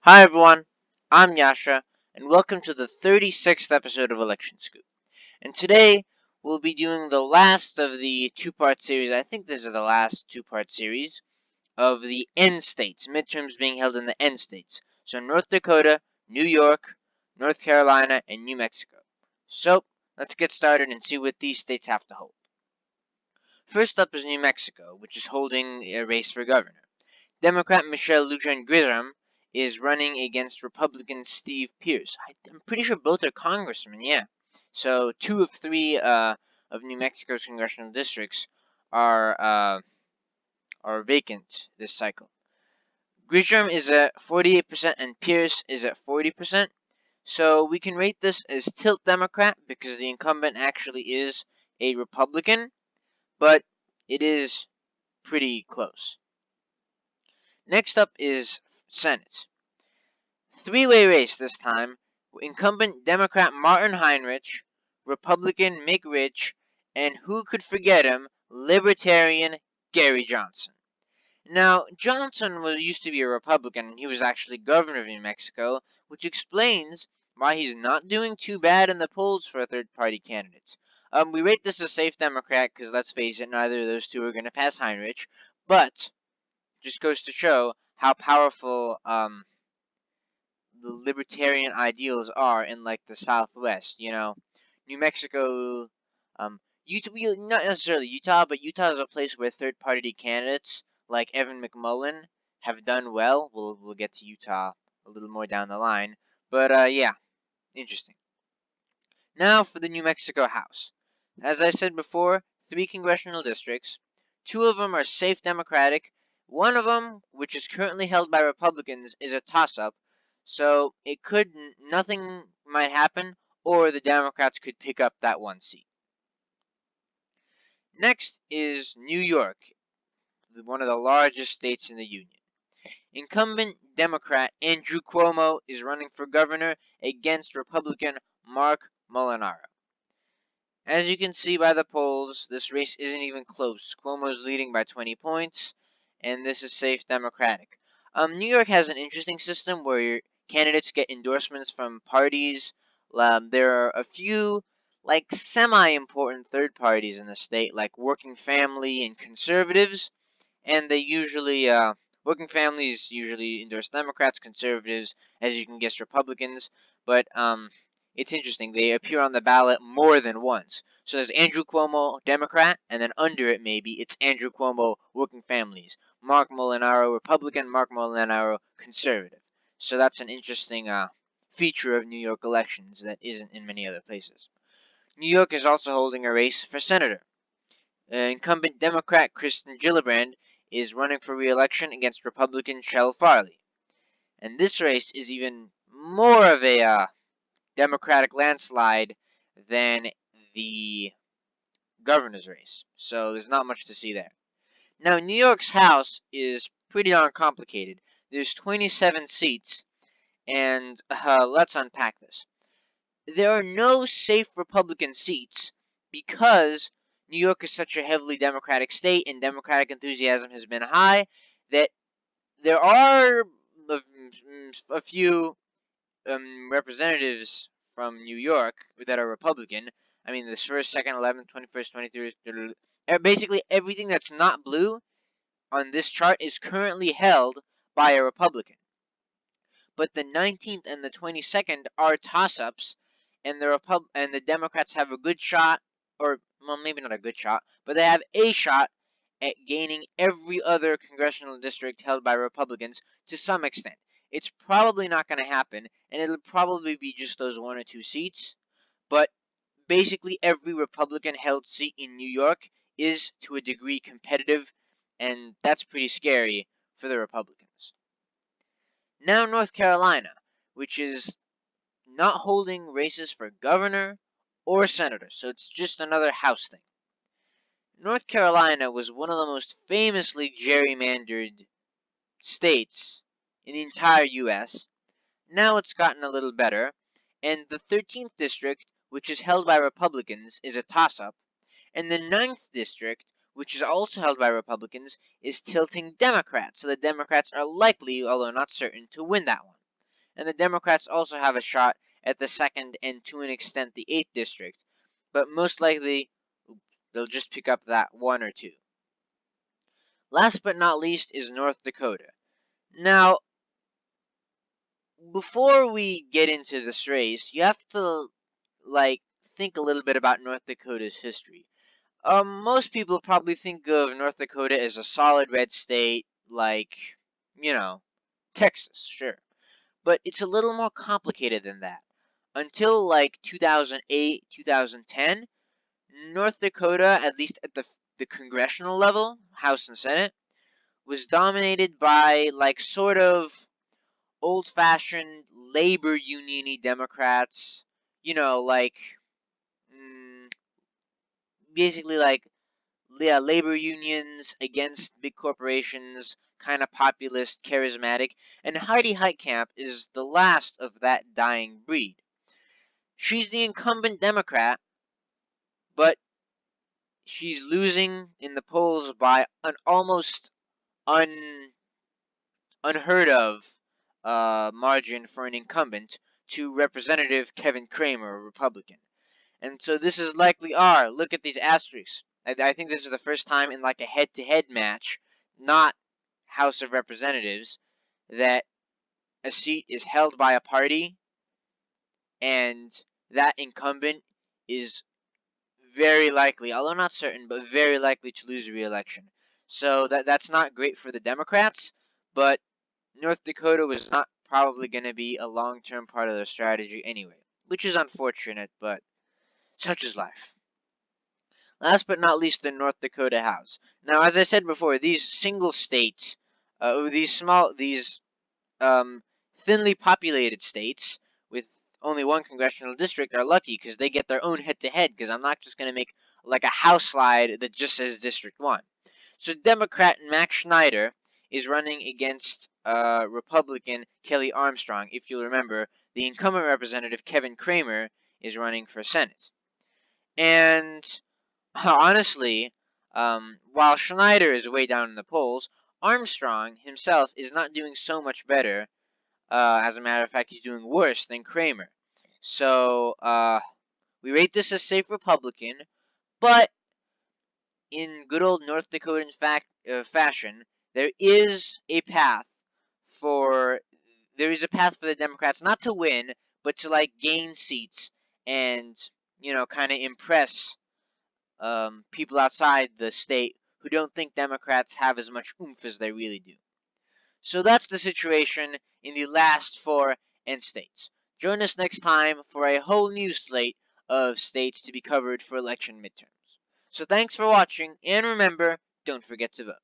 Hi everyone, I'm Yasha, and welcome to the 36th episode of Election Scoop. And today we'll be doing the last of the two-part series. I think this is the last two-part series of the end states, midterms being held in the end states. So North Dakota, New York, North Carolina, and New Mexico. So let's get started and see what these states have to hold. First up is New Mexico, which is holding a race for governor. Democrat Michelle Lujan Grisham is running against Republican Steve Pearce. I'm pretty sure both are congressmen, yeah. So two of three of New Mexico's congressional districts are vacant this cycle. Grisham is at 48% and Pearce is at 40%. So we can rate this as tilt Democrat because the incumbent actually is a Republican, but it is pretty close. Next up is Senate. Three-way race this time. Incumbent Democrat Martin Heinrich, Republican Mick Rich, and who could forget him, Libertarian Gary Johnson. Now, Johnson used to be a Republican, and he was actually governor of New Mexico, which explains why he's not doing too bad in the polls for third-party candidates. We rate this a safe Democrat because, let's face it, neither of those two are going to pass Heinrich, but just goes to show how powerful the libertarian ideals are in like the Southwest. New Mexico, Utah, not necessarily Utah, but Utah is a place where third-party candidates like Evan McMullen have done well. We'll get to Utah a little more down the line, but yeah, interesting. Now for the New Mexico House. As I said before, three congressional districts. Two of them are safe Democratic. One of them, which is currently held by Republicans, is a toss-up. So it could nothing might happen, or the Democrats could pick up that one seat. Next is New York, one of the largest states in the Union. Incumbent Democrat Andrew Cuomo is running for governor against Republican Mark Molinaro. As you can see by the polls, this race isn't even close. Cuomo's leading by 20 points, and this is safe Democratic. New York has an interesting system where candidates get endorsements from parties. There are a few, like, semi-important third parties in the state, like Working Family and Conservatives, and they usually, Working Families usually endorse Democrats, Conservatives, as you can guess, Republicans, but it's interesting. They appear on the ballot more than once. So there's Andrew Cuomo, Democrat, and then under it maybe it's Andrew Cuomo, Working Families. Mark Molinaro, Republican. Mark Molinaro, Conservative. So that's an interesting feature of New York elections that isn't in many other places. New York is also holding a race for senator. Incumbent Democrat Kristen Gillibrand is running for re-election against Republican Shel Farley. And this race is even more of a Democratic landslide than the governor's race. So there's not much to see there. Now, New York's House is pretty darn complicated. There's 27 seats, and let's unpack this. There are no safe Republican seats because New York is such a heavily Democratic state and Democratic enthusiasm has been high that there are a few representatives from New York that are Republican. I mean, this first, second, 11th, 21st, 23rd, basically everything that's not blue on this chart is currently held by a Republican. But the 19th and the 22nd are toss-ups, and the Democrats have a good shot, or well, maybe not a good shot, but they have a shot at gaining every other congressional district held by Republicans to some extent. It's probably not going to happen, and it'll probably be just those one or two seats, but basically every Republican held seat in New York is to a degree competitive, and that's pretty scary for the Republicans. Now North Carolina, which is not holding races for governor or senator, so it's just another House thing. North Carolina was one of the most famously gerrymandered states in the entire U.S. Now it's gotten a little better, and the 13th district, which is held by Republicans, is a toss-up, and the 9th district, which is also held by Republicans, is tilting Democrats, so the Democrats are likely, although not certain, to win that one. and the Democrats also have a shot at the 2nd and to an extent the 8th district, but most likely they'll just pick up that 1 or 2. Last but not least is North Dakota. Now, before we get into this race, you have to think a little bit about North Dakota's history. Most people probably think of North Dakota as a solid red state, like, Texas, sure. But it's a little more complicated than that. Until 2008, 2010, North Dakota, at least at the congressional level, House and Senate, was dominated by sort of old-fashioned labor union-y Democrats, mm, basically labor unions against big corporations, kind of populist, charismatic, and Heidi Heitkamp is the last of that dying breed. She's the incumbent Democrat, but she's losing in the polls by an almost unheard of margin for an incumbent to Representative Kevin Cramer, a Republican. And so this is likely look at these asterisks. I think this is the first time in a head-to-head match, not House of Representatives, that a seat is held by a party and that incumbent is very likely, although not certain, but very likely to lose re-election. So that's not great for the Democrats, but North Dakota was not probably going to be a long-term part of their strategy anyway, which is unfortunate, but such is life. Last but not least, the North Dakota House. Now, as I said before, these single states, these thinly populated states with only one congressional district are lucky because they get their own head-to-head, because I'm not just going to make a house slide that just says District 1. So Democrat Max Schneider is running against Republican Kelly Armstrong. If you'll remember, the incumbent representative Kevin Cramer is running for Senate. And honestly, while Schneider is way down in the polls, Armstrong himself is not doing so much better. As a matter of fact, he's doing worse than Cramer. So we rate this as safe Republican, but in good old North Dakotan fashion, there is a path for the Democrats not to win, but to gain seats and kind of impress people outside the state who don't think Democrats have as much oomph as they really do. So that's the situation in the last 4 end states. Join us next time for a whole new slate of states to be covered for election midterms. So thanks for watching, and remember, don't forget to vote.